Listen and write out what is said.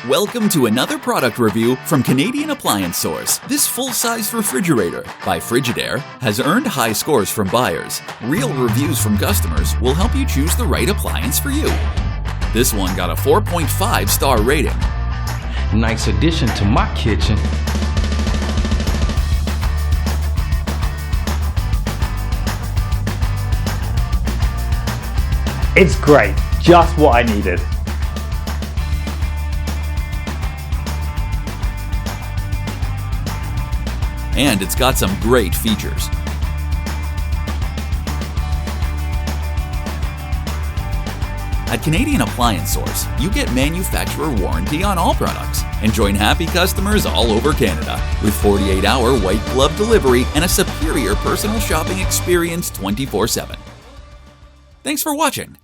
Welcome to another product review from Canadian Appliance Source. This full-size refrigerator by Frigidaire has earned high scores from buyers. Real reviews from customers will help you choose the right appliance for you. This one got a 4.5-star rating. Nice addition to my kitchen. It's great, just what I needed. And it's got some great features. At Canadian Appliance Source, you get manufacturer warranty on all products and join happy customers all over Canada with 48-hour white glove delivery and a superior personal shopping experience 24/7. Thanks for watching.